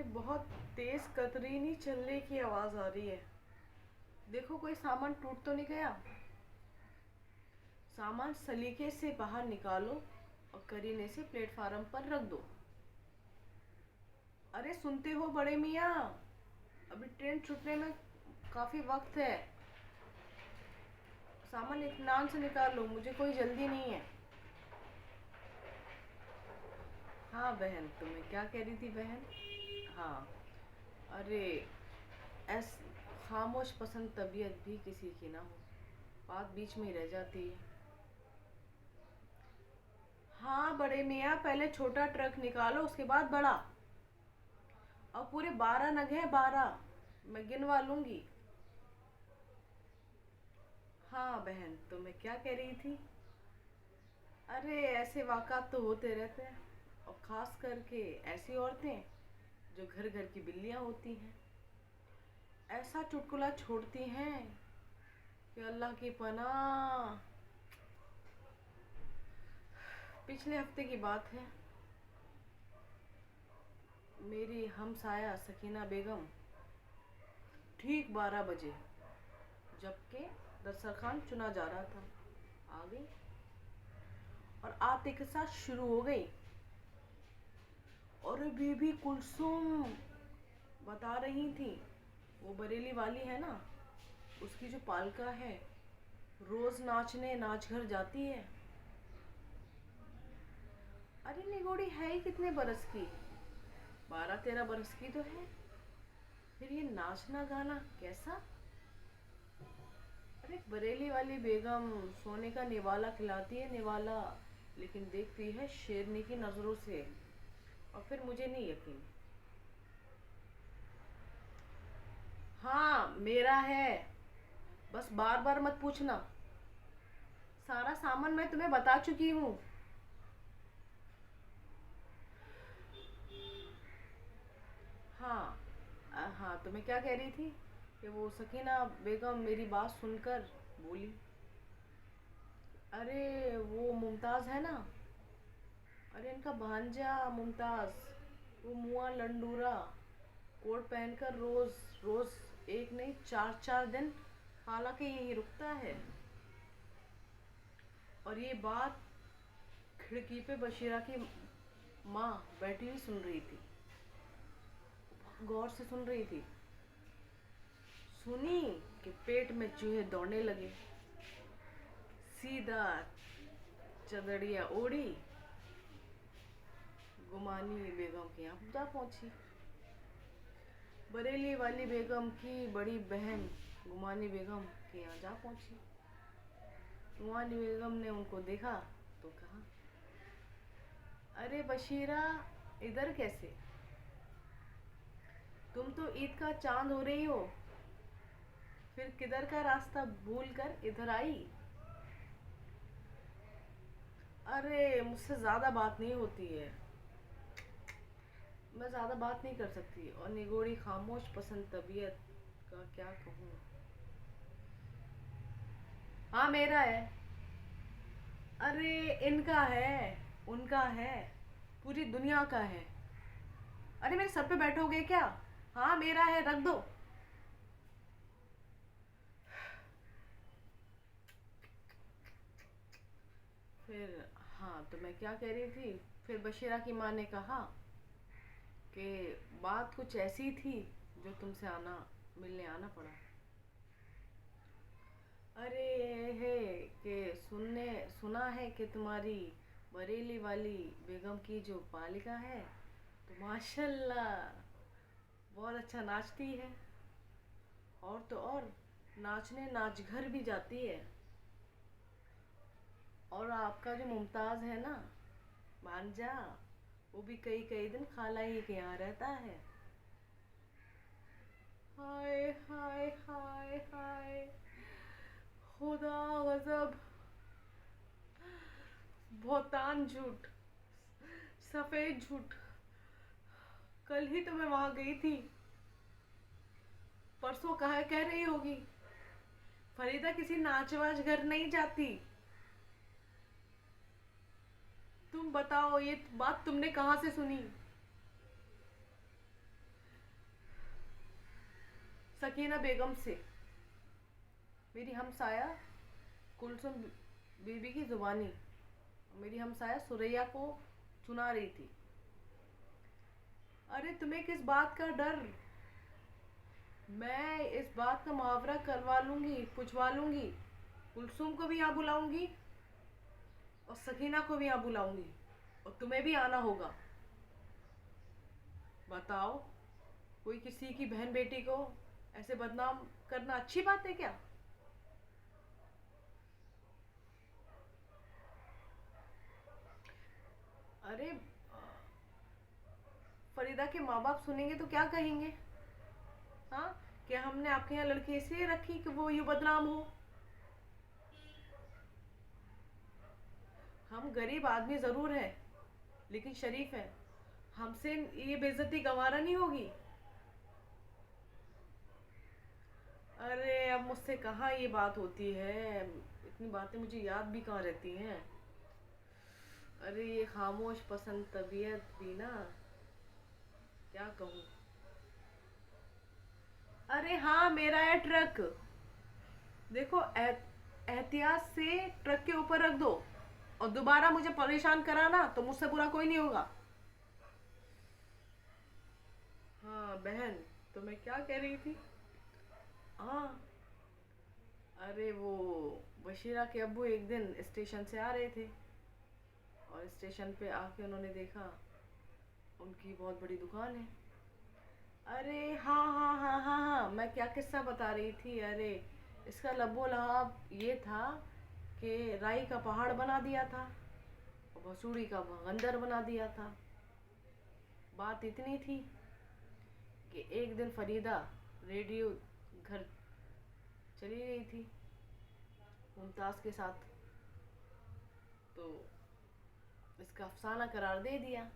बहुत तेज कतरीनी चलने की आवाज आ रही है। देखो कोई सामान टूट तो नहीं गया। सामान सलीके से बाहर निकालो और करीने से प्लेटफार्म पर रख दो। अरे सुनते हो बड़े मियाँ, अभी ट्रेन छूटने में काफी वक्त है। सामान इत्मीनान से निकाल लो, मुझे कोई जल्दी नहीं है। हाँ बहन, तुम्हें क्या कह रही थी बहन? हाँ, अरे ऐस खामोश पसंद तबीयत भी किसी की ना हो, बात बीच में ही रह जाती है। हाँ बड़े मियाँ, पहले छोटा ट्रक निकालो उसके बाद बड़ा। और पूरे 12 नग हैं, 12। मैं गिनवा लूंगी। हाँ बहन, तो मैं क्या कह रही थी? अरे ऐसे वाक़ात तो होते रहते हैं, और ख़ास करके ऐसी औरतें जो घर घर की बिल्लियाँ होती हैं, ऐसा चुटकुला छोड़ती हैं कि अल्लाह की पनाह। पिछले हफ्ते की बात है, मेरी हमसाया सकीना बेगम ठीक 12 बजे, जबकि दस्तरखान चुना जा रहा था, आ गई और आते के साथ शुरू हो गई। और बीबी कुलसुम बता रही थी, वो बरेली वाली है ना, उसकी जो पालका है, रोज नाचने नाच घर जाती है। अरे निगोड़ी है ही कितने बरस की, 12-13 बरस की तो है, फिर ये नाचना गाना कैसा? अरे बरेली वाली बेगम सोने का निवाला खिलाती है, निवाला, लेकिन देखती है शेरनी की नजरों से। और फिर मुझे नहीं यकीन। हाँ मेरा है, बस बार बार मत पूछना, सारा सामान मैं तुम्हें बता चुकी हूँ। हाँ हाँ, तो मैं क्या कह रही थी कि वो सकीना बेगम मेरी बात सुनकर बोली, अरे वो मुमताज़ है ना, अरे इनका भांजा मुमताज़, वो मुआ लंडूरा, कोट पहनकर रोज रोज एक नहीं 4-4 दिन हालांकि यही रुकता है। और ये बात खिड़की पे बशीरा की माँ बैठी हुई सुन रही थी, गौर से सुन रही थी। सुनी कि पेट में चूहे दौड़ने लगे, सीधा चदड़िया ओढ़ी, गुमानी बेगम के यहाँ जा पहुंची। बरेली वाली बेगम की बड़ी बहन गुमानी बेगम के यहाँ जा पहुंची। गुमानी बेगम ने उनको देखा तो कहा, अरे बशीरा, इधर कैसे? तुम तो ईद का चांद हो रही हो, फिर किधर का रास्ता भूल कर इधर आई? अरे मुझसे ज़्यादा बात नहीं होती है, मैं ज़्यादा बात नहीं कर सकती। और निगोड़ी खामोश पसंद तबीयत का क्या कहूँ। हाँ मेरा है। अरे इनका है, उनका है, पूरी दुनिया का है। अरे मेरे सर पे बैठोगे क्या? हाँ मेरा है, रख दो। फिर हाँ, तो मैं क्या कह रही थी, फिर बशीरा की माँ ने कहा कि बात कुछ ऐसी थी जो तुमसे मिलने आना पड़ा। अरे है कि सुना है कि तुम्हारी बरेली वाली बेगम की जो बालिका है, तो माशाल्लाह बहुत अच्छा नाचती है, और तो और नाचने नाच घर भी जाती है। और आपका जो मुमताज़ है ना, भांजा, वो भी कई कई दिन खाला ही के यहाँ रहता है। हाय हाय हाय हाय, खुदा गजब, बहुतान झूठ, सफेद झूठ। कल ही तो मैं वहां गई थी, परसों कह रही होगी फरीदा किसी नाचवाज घर नहीं जाती। तुम बताओ ये बात तुमने कहाँ से सुनी? सकीना बेगम से मेरी हमसाया कुलसुम बीबी की जुबानी मेरी हमसाया सुरैया को सुना रही थी। अरे तुम्हें किस बात का डर? मैं इस बात का मुहावरा करवा लूंगी, पूछवा लूंगी। कुलसुम को भी यहाँ बुलाऊंगी और सकीना को भी यहाँ बुलाऊंगी और तुम्हें भी आना होगा। बताओ, कोई किसी की बहन बेटी को ऐसे बदनाम करना अच्छी बात है क्या? अरे फरीदा के माँ बाप सुनेंगे तो क्या कहेंगे? हाँ, क्या हमने आपके यहाँ लड़की इसलिए रखी कि वो यूं बदनाम हो? हम गरीब आदमी जरूर है लेकिन शरीफ है। हमसे ये बेइज्जती गंवारा नहीं होगी। अरे अब मुझसे कहाँ ये बात होती है, इतनी बातें मुझे याद भी कहाँ रहती हैं। अरे ये खामोश पसंद तबीयत भी ना, क्या कहूँ। अरे हाँ, मेरा है ट्रक। देखो एहतियात से ट्रक के ऊपर रख दो और दोबारा मुझे परेशान कराना तो मुझसे बुरा कोई नहीं होगा। हाँ बहन, तो मैं क्या कह रही थी? हाँ, अरे वो बशीरा के अब्बू एक दिन स्टेशन से आ रहे थे और स्टेशन पे आके उन्होंने देखा उनकी बहुत बड़ी दुकान है। अरे हाँ हाँ हाँ हाँ हाँ, मैं क्या किस्सा बता रही थी। अरे इसका लबो लहाब ये था कि राई का पहाड़ बना दिया था और भसूड़ी का भगंदर बना दिया था। बात इतनी थी कि एक दिन फरीदा रेडियो घर चली गई थी मुमताज़ के साथ, तो इसका अफसाना करार दे दिया।